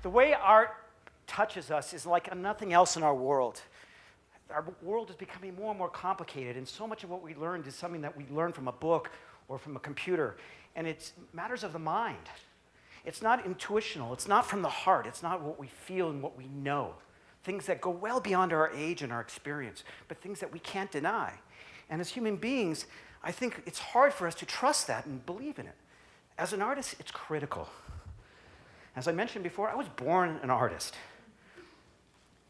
The way art touches us is like nothing else in our world. Our world is becoming more and more complicated, and so much of what we learned is something that we learned from a book or from a computer, and it's matters of the mind. It's not intuitional, it's not from the heart, it's not what we feel and what we know. Things that go well beyond our age and our experience, but things that we can't deny. And as human beings, I think it's hard for us to trust that and believe in it. As an artist, it's critical. As I mentioned before, I was born an artist.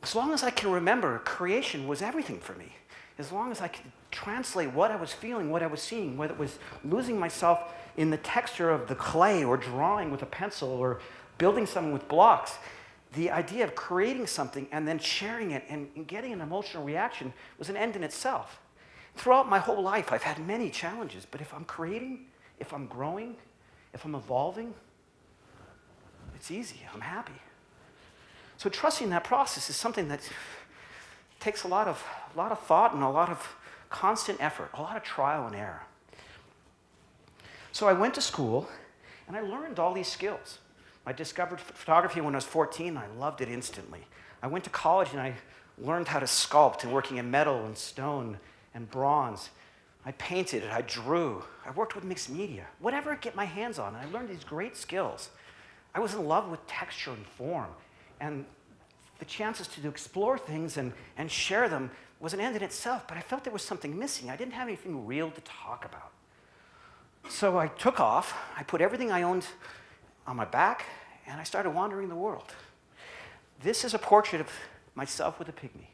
As long as I can remember, creation was everything for me. As long as I could translate what I was feeling, what I was seeing, whether it was losing myself in the texture of the clay or drawing with a pencil or building something with blocks, the idea of creating something and then sharing it and getting an emotional reaction was an end in itself. Throughout my whole life, I've had many challenges, but if I'm creating, if I'm growing, if I'm evolving, it's easy, I'm happy. So trusting that process is something that takes a lot of thought and a lot of constant effort, a lot of trial and error. So I went to school and I learned all these skills. I discovered photography when I was 14 and I loved it instantly. I went to college and I learned how to sculpt and working in metal and stone and bronze. I painted, I drew, I worked with mixed media, whatever I get my hands on. I learned these great skills. I was in love with texture and form, and the chances to explore things and share them was an end in itself, but I felt there was something missing. I didn't have anything real to talk about. So I took off, I put everything I owned on my back, and I started wandering the world. This is a portrait of myself with a pygmy.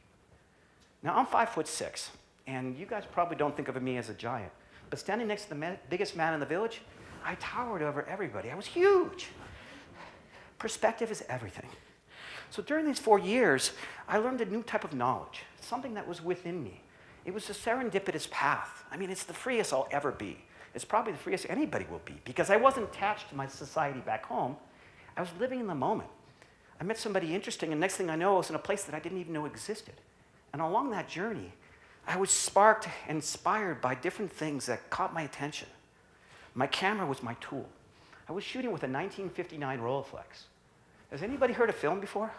Now, I'm 5'6", and you guys probably don't think of me as a giant, but standing next to the biggest man in the village, I towered over everybody. I was huge. Perspective is everything. So during these 4 years, I learned a new type of knowledge, something that was within me. It was a serendipitous path. I mean, it's the freest I'll ever be. It's probably the freest anybody will be, because I wasn't attached to my society back home. I was living in the moment. I met somebody interesting, and next thing I know, I was in a place that I didn't even know existed. And along that journey, I was sparked and inspired by different things that caught my attention. My camera was my tool. I was shooting with a 1959 Rolleiflex. Has anybody heard of film before?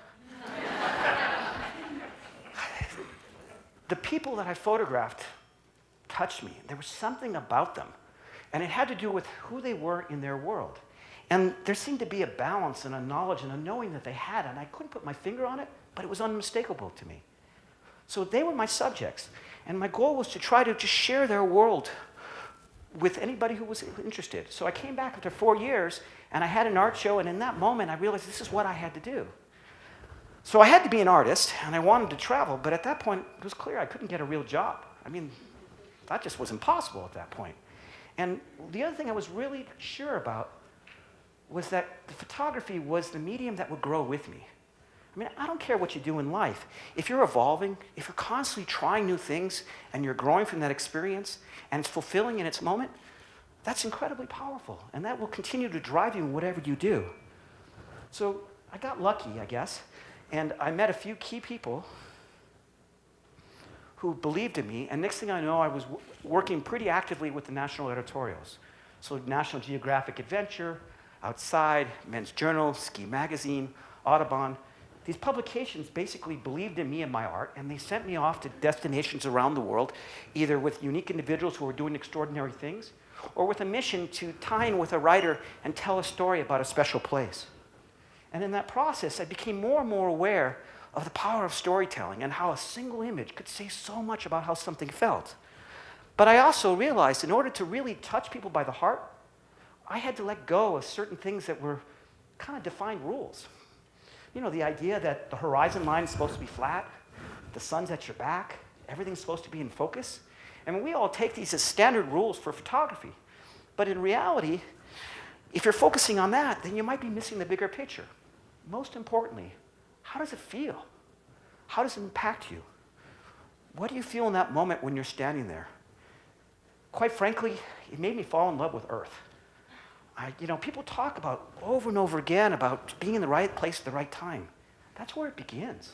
The people that I photographed touched me. There was something about them. And it had to do with who they were in their world. And there seemed to be a balance and a knowledge and a knowing that they had, and I couldn't put my finger on it, but it was unmistakable to me. So they were my subjects, and my goal was to try to just share their world with anybody who was interested. So I came back after 4 years, and I had an art show, and in that moment, I realized this is what I had to do. So I had to be an artist, and I wanted to travel, but at that point, it was clear I couldn't get a real job. I mean, that just was impossible at that point. And the other thing I was really sure about was that the photography was the medium that would grow with me. I mean, I don't care what you do in life. If you're evolving, if you're constantly trying new things, and you're growing from that experience, and it's fulfilling in its moment, that's incredibly powerful, and that will continue to drive you in whatever you do. So I got lucky, I guess, and I met a few key people who believed in me, and next thing I know, I was working pretty actively with the national editorials. So National Geographic Adventure, Outside, Men's Journal, Ski Magazine, Audubon. These publications basically believed in me and my art, and they sent me off to destinations around the world, either with unique individuals who were doing extraordinary things, or with a mission to tie in with a writer and tell a story about a special place. And in that process, I became more and more aware of the power of storytelling and how a single image could say so much about how something felt. But I also realized in order to really touch people by the heart, I had to let go of certain things that were kind of defined rules. You know, the idea that the horizon line is supposed to be flat, the sun's at your back, everything's supposed to be in focus. And we all take these as standard rules for photography. But in reality, if you're focusing on that, then you might be missing the bigger picture. Most importantly, how does it feel? How does it impact you? What do you feel in that moment when you're standing there? Quite frankly, it made me fall in love with Earth. People talk about over and over again about being in the right place at the right time. That's where it begins.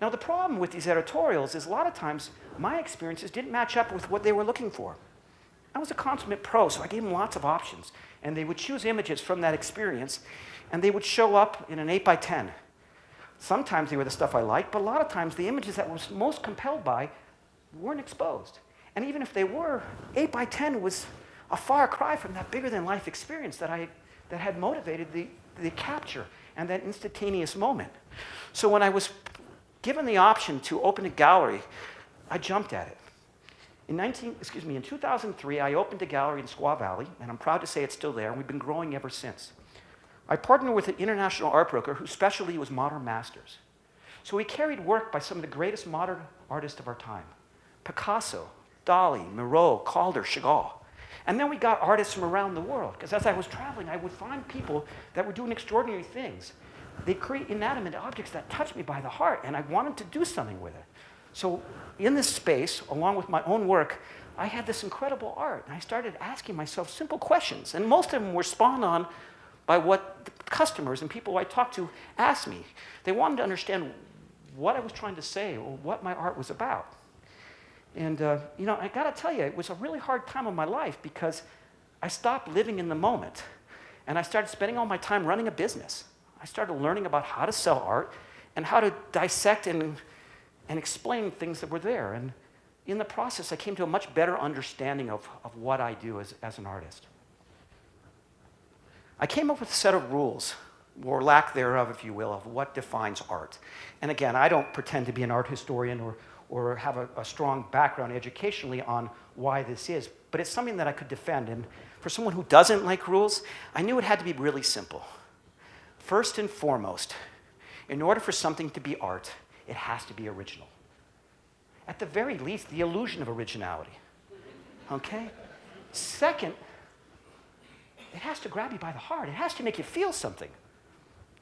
Now, the problem with these editorials is a lot of times my experiences didn't match up with what they were looking for. I was a consummate pro, so I gave them lots of options. And they would choose images from that experience, and they would show up in an 8 by 10. Sometimes they were the stuff I liked, but a lot of times the images that I was most compelled by weren't exposed. And even if they were, 8 by 10 was a far cry from that bigger-than-life experience that had motivated the capture and that instantaneous moment. So when I was given the option to open a gallery, I jumped at it. In 2003, I opened a gallery in Squaw Valley, and I'm proud to say it's still there, and we've been growing ever since. I partnered with an international art broker whose specialty was modern masters. So we carried work by some of the greatest modern artists of our time: Picasso, Dali, Miro, Calder, Chagall. And then we got artists from around the world, because as I was traveling, I would find people that were doing extraordinary things. They'd create inanimate objects that touched me by the heart, and I wanted to do something with it. So in this space, along with my own work, I had this incredible art, and I started asking myself simple questions, and most of them were spawned on by what the customers and people I talked to asked me. They wanted to understand what I was trying to say or what my art was about. And I gotta tell you, it was a really hard time of my life because I stopped living in the moment, and I started spending all my time running a business. I started learning about how to sell art and how to dissect and explain things that were there. And in the process, I came to a much better understanding of what I do as an artist. I came up with a set of rules, or lack thereof, if you will, of what defines art. And again, I don't pretend to be an art historian or have a strong background educationally on why this is, but it's something that I could defend. And for someone who doesn't like rules, I knew it had to be really simple. First and foremost, in order for something to be art, it has to be original. At the very least, the illusion of originality. Okay? Second, it has to grab you by the heart. It has to make you feel something.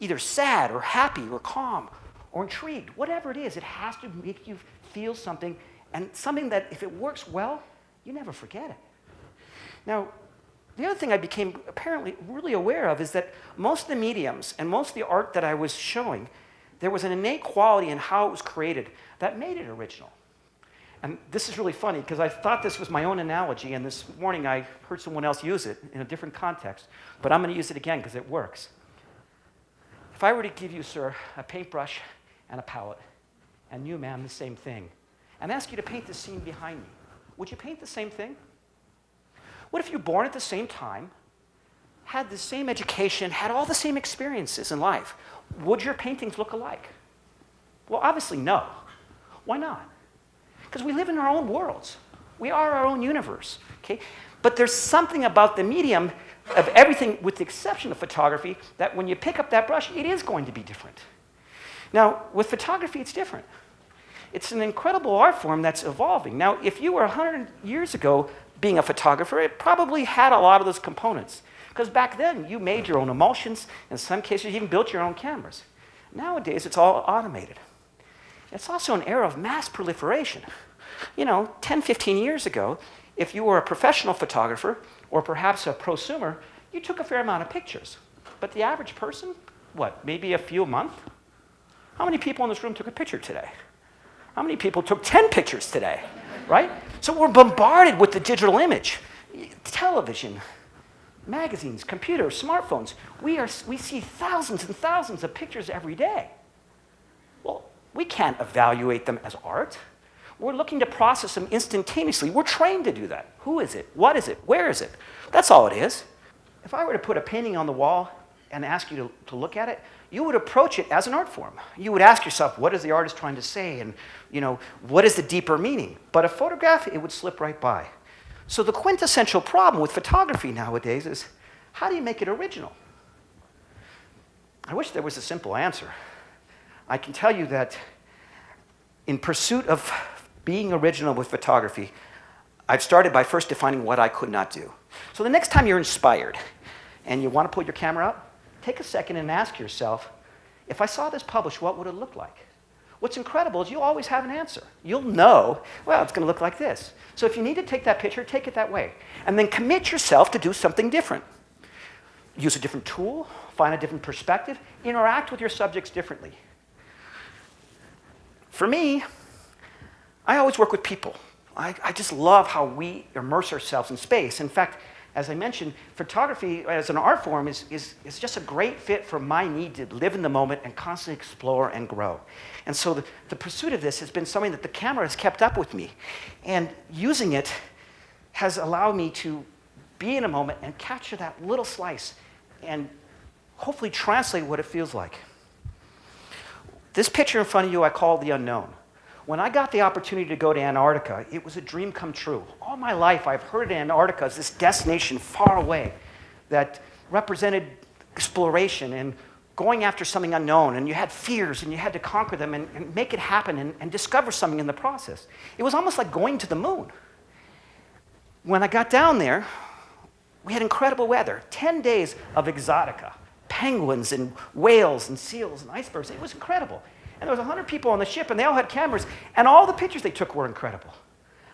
Either sad or happy or calm or intrigued. Whatever it is, it has to make you feel something, and something that if it works well, you never forget it. Now, the other thing I became apparently really aware of is that most of the mediums and most of the art that I was showing, there was an innate quality in how it was created that made it original. And this is really funny because I thought this was my own analogy, and this morning I heard someone else use it in a different context, but I'm going to use it again because it works. If I were to give you, sir, a paintbrush and a palette, and you, ma'am, the same thing, and ask you to paint the scene behind me, would you paint the same thing? What if you were born at the same time, had the same education, had all the same experiences in life? Would your paintings look alike? Well, obviously no. Why not? Because we live in our own worlds. We are our own universe, okay? But there's something about the medium of everything, with the exception of photography, that when you pick up that brush, it is going to be different. Now, with photography, it's different. It's an incredible art form that's evolving. Now, if you were 100 years ago being a photographer, it probably had a lot of those components. Because back then, you made your own emulsions. In some cases, you even built your own cameras. Nowadays, it's all automated. It's also an era of mass proliferation. 10, 15 years ago, if you were a professional photographer or perhaps a prosumer, you took a fair amount of pictures. But the average person, what, maybe a few a month? How many people in this room took a picture today? How many people took 10 pictures today, right? So we're bombarded with the digital image. Television, magazines, computers, smartphones. We see thousands and thousands of pictures every day. Well, we can't evaluate them as art. We're looking to process them instantaneously. We're trained to do that. Who is it? What is it? Where is it? That's all it is. If I were to put a painting on the wall and ask you to look at it, you would approach it as an art form. You would ask yourself, what is the artist trying to say? And what is the deeper meaning? But a photograph, it would slip right by. So the quintessential problem with photography nowadays is, how do you make it original? I wish there was a simple answer. I can tell you that in pursuit of being original with photography, I've started by first defining what I could not do. So the next time you're inspired and you want to pull your camera out, take a second and ask yourself, if I saw this published, what would it look like? What's incredible is you'll always have an answer. You'll know, well, it's going to look like this. So if you need to take that picture, take it that way. And then commit yourself to do something different. Use a different tool, find a different perspective, interact with your subjects differently. For me, I always work with people. I just love how we immerse ourselves in space. In fact, as I mentioned, photography as an art form is just a great fit for my need to live in the moment and constantly explore and grow. And so the pursuit of this has been something that the camera has kept up with me. And using it has allowed me to be in a moment and capture that little slice and hopefully translate what it feels like. This picture in front of you I call the unknown. When I got the opportunity to go to Antarctica, it was a dream come true. All my life, I've heard Antarctica as this destination far away that represented exploration and going after something unknown. And you had fears, and you had to conquer them and make it happen and discover something in the process. It was almost like going to the moon. When I got down there, we had incredible weather. 10 days of exotica, penguins and whales and seals and icebergs. It was incredible. And there was 100 people on the ship, and they all had cameras, and all the pictures they took were incredible.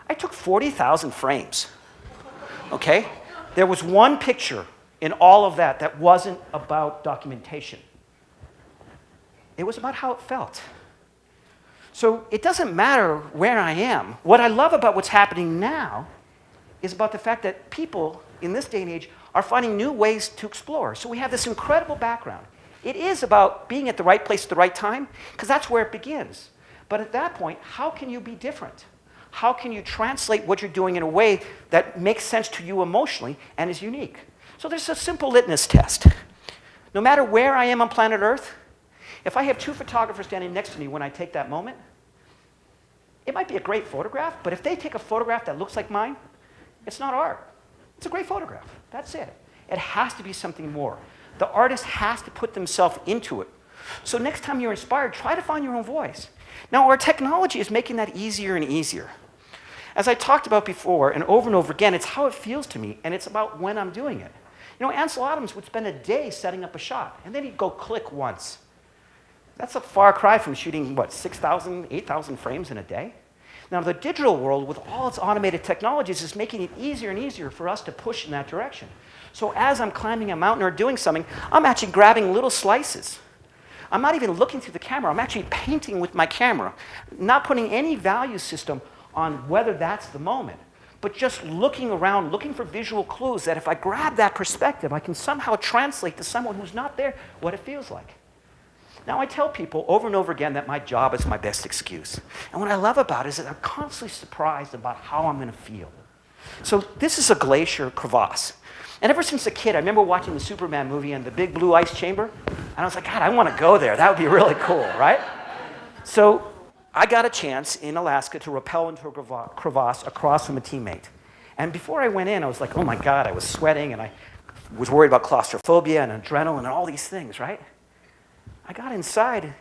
I took 40,000 frames, okay? There was one picture in all of that wasn't about documentation. It was about how it felt. So it doesn't matter where I am. What I love about what's happening now is about the fact that people in this day and age are finding new ways to explore. So we have this incredible background. It is about being at the right place at the right time, because that's where it begins. But at that point, how can you be different? How can you translate what you're doing in a way that makes sense to you emotionally and is unique? So there's a simple litmus test. No matter where I am on planet Earth, if I have two photographers standing next to me when I take that moment, it might be a great photograph, but if they take a photograph that looks like mine, it's not art. It's a great photograph. That's it. It has to be something more. The artist has to put themselves into it. So next time you're inspired, try to find your own voice. Now, our technology is making that easier and easier. As I talked about before, and over again, it's how it feels to me, and it's about when I'm doing it. You know, Ansel Adams would spend a day setting up a shot, and then he'd go click once. That's a far cry from shooting, 6,000, 8,000 frames in a day? Now, the digital world, with all its automated technologies, is making it easier and easier for us to push in that direction. So as I'm climbing a mountain or doing something, I'm actually grabbing little slices. I'm not even looking through the camera. I'm actually painting with my camera, not putting any value system on whether that's the moment, but just looking around, looking for visual clues that if I grab that perspective, I can somehow translate to someone who's not there what it feels like. Now, I tell people over and over again that my job is my best excuse. And what I love about it is that I'm constantly surprised about how I'm going to feel. So this is a glacier crevasse. And ever since a kid, I remember watching the Superman movie and the big blue ice chamber. And I was like, God, I want to go there. That would be really cool, right? So I got a chance in Alaska to rappel into a crevasse across from a teammate. And before I went in, I was like, oh my God, I was sweating and I was worried about claustrophobia and adrenaline and all these things, right? I got inside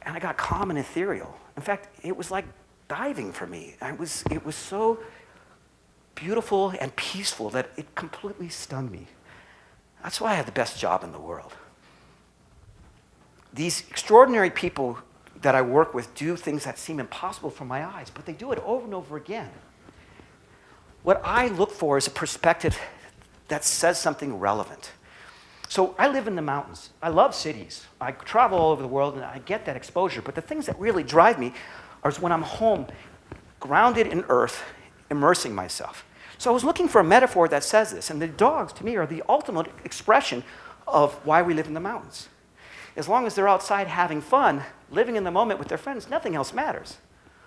and I got calm and ethereal. In fact, it was like diving for me. It was so beautiful and peaceful that it completely stunned me. That's why I have the best job in the world. These extraordinary people that I work with do things that seem impossible from my eyes, but they do it over and over again. What I look for is a perspective that says something relevant. So I live in the mountains. I love cities. I travel all over the world and I get that exposure, but the things that really drive me are when I'm home, grounded in earth, immersing myself. So I was looking for a metaphor that says this, and the dogs, to me, are the ultimate expression of why we live in the mountains. As long as they're outside having fun, living in the moment with their friends, nothing else matters.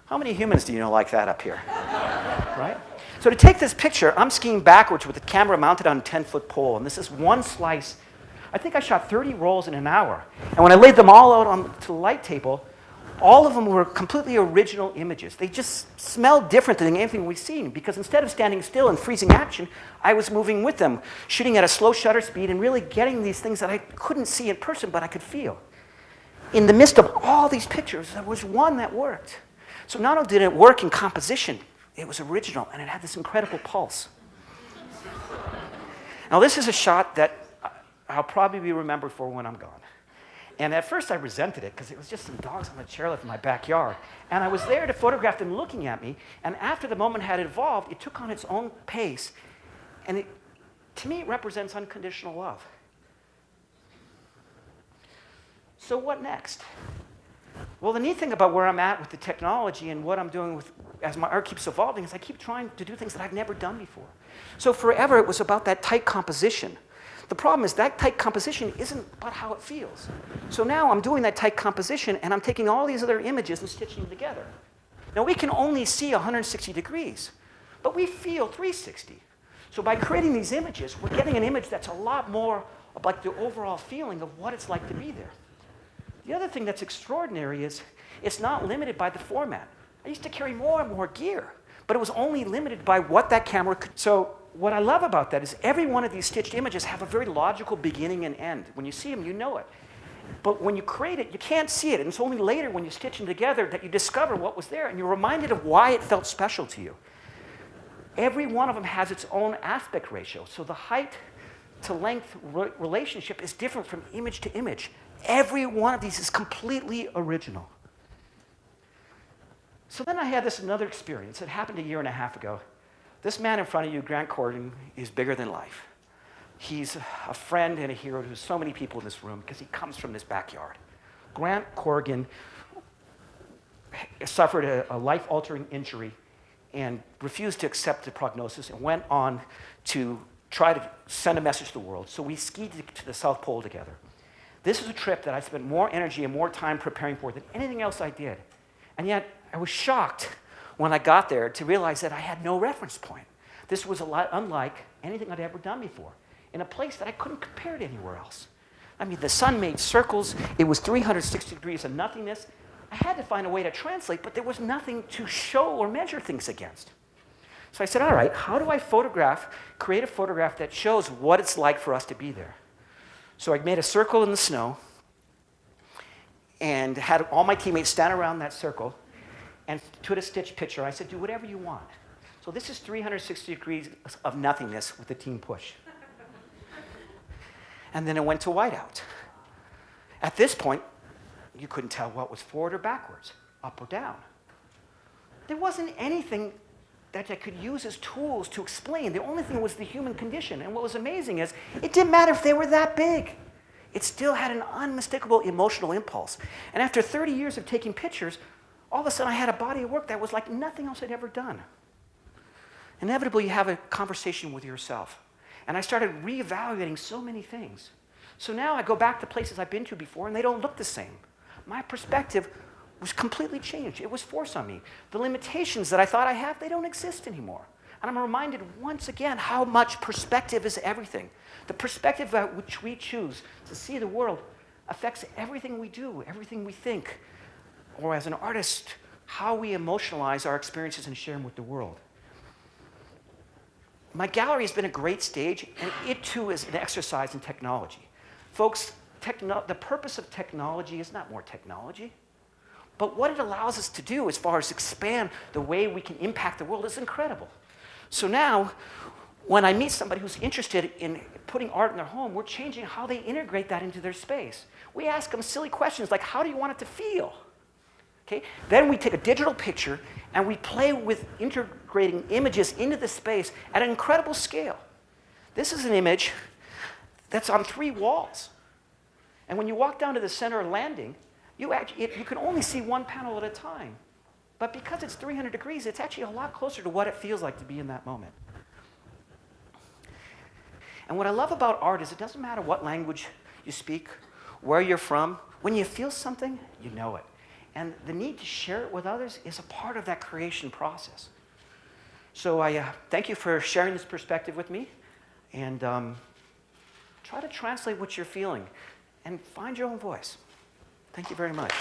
How many humans do you know like that up here? Right? So to take this picture, I'm skiing backwards with the camera mounted on a 10-foot pole, and this is one slice. I think I shot 30 rolls in an hour. And when I laid them all out onto the light table, all of them were completely original images. They just smelled different than anything we've seen, because instead of standing still and freezing action, I was moving with them, shooting at a slow shutter speed and really getting these things that I couldn't see in person, but I could feel. In the midst of all these pictures, there was one that worked. So not only did it work in composition, it was original, and it had this incredible pulse. Now, this is a shot that I'll probably be remembered for when I'm gone. And at first I resented it because it was just some dogs on the chairlift in my backyard. And I was there to photograph them looking at me. And after the moment had evolved, it took on its own pace. And to me, it represents unconditional love. So what next? Well, the neat thing about where I'm at with the technology and what I'm doing with as my art keeps evolving, is I keep trying to do things that I've never done before. So forever, it was about that tight composition. The problem is that tight composition isn't about how it feels. So now I'm doing that tight composition, and I'm taking all these other images and stitching them together. Now, we can only see 160 degrees, but we feel 360. So by creating these images, we're getting an image that's a lot more of like the overall feeling of what it's like to be there. The other thing that's extraordinary is it's not limited by the format. I used to carry more and more gear, but it was only limited by what that camera could. So what I love about that is every one of these stitched images have a very logical beginning and end. When you see them, you know it. But when you create it, you can't see it. And it's only later when you stitch them together that you discover what was there, and you're reminded of why it felt special to you. Every one of them has its own aspect ratio. So the height to length relationship is different from image to image. Every one of these is completely original. So then I had this another experience. It happened a year and a half ago. This man in front of you, Grant Corrigan, is bigger than life. He's a friend and a hero to so many people in this room because he comes from this backyard. Grant Corrigan suffered a life-altering injury and refused to accept the prognosis and went on to try to send a message to the world. So we skied to the South Pole together. This is a trip that I spent more energy and more time preparing for than anything else I did. And yet, I was shocked when I got there to realize that I had no reference point. This was a lot unlike anything I'd ever done before, in a place that I couldn't compare to anywhere else. I mean, the sun made circles. It was 360 degrees of nothingness. I had to find a way to translate, but there was nothing to show or measure things against. So I said, all right, how do I create a photograph that shows what it's like for us to be there? So I made a circle in the snow and had all my teammates stand around that circle and took a stitch picture. I said, do whatever you want. So this is 360 degrees of nothingness with the team push. And then it went to whiteout. At this point, you couldn't tell what was forward or backwards, up or down. There wasn't anything that I could use as tools to explain. The only thing was the human condition. And what was amazing is it didn't matter if they were that big. It still had an unmistakable emotional impulse. And after 30 years of taking pictures, all of a sudden I had a body of work that was like nothing else I'd ever done. Inevitably, you have a conversation with yourself. And I started reevaluating so many things. So now I go back to places I've been to before, and they don't look the same. My perspective was completely changed. It was forced on me. The limitations that I thought I had, they don't exist anymore. And I'm reminded once again how much perspective is everything. The perspective at which we choose to see the world affects everything we do, everything we think, or as an artist, how we emotionalize our experiences and share them with the world. My gallery has been a great stage, and it too is an exercise in technology. Folks, the purpose of technology is not more technology, but what it allows us to do as far as expand the way we can impact the world is incredible. So now, when I meet somebody who's interested in putting art in their home, we're changing how they integrate that into their space. We ask them silly questions like, how do you want it to feel? Okay? Then we take a digital picture and we play with integrating images into the space at an incredible scale. This is an image that's on 3 walls. And when you walk down to the center landing, you can only see one panel at a time. But because it's 300 degrees, it's actually a lot closer to what it feels like to be in that moment. And what I love about art is it doesn't matter what language you speak, where you're from. When you feel something, you know it. And the need to share it with others is a part of that creation process. So I thank you for sharing this perspective with me. And try to translate what you're feeling and find your own voice. Thank you very much.